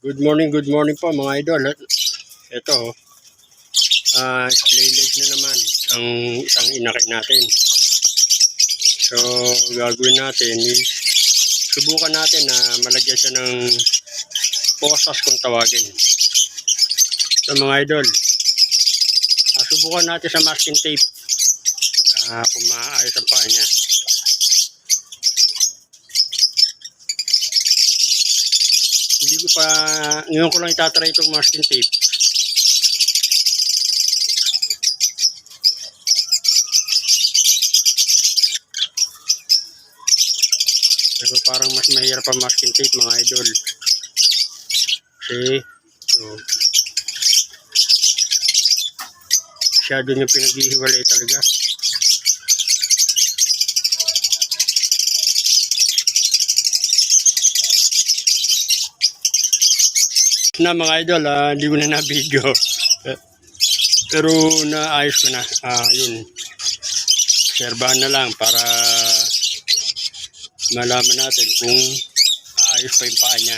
Good morning po mga idol. Ito, slayleg na naman ang isang inakit natin. So, gagawin natin is subukan natin na malagyan siya ng posas kung tawagin. So mga idol, subukan natin sa masking tape kung maayos ang paa niya. Hindi ko pa, ngayon ko lang itatry itong masking tape. Pero parang mas mahirap ang masking tape mga idol. Kasi, so, masyado yung pinaghihiwalay talaga. Na mga idol, hindi ko na na-video. Pero naayos ko na. Yun. Serbahan na lang para malaman natin kung ayos pa yung paa niya.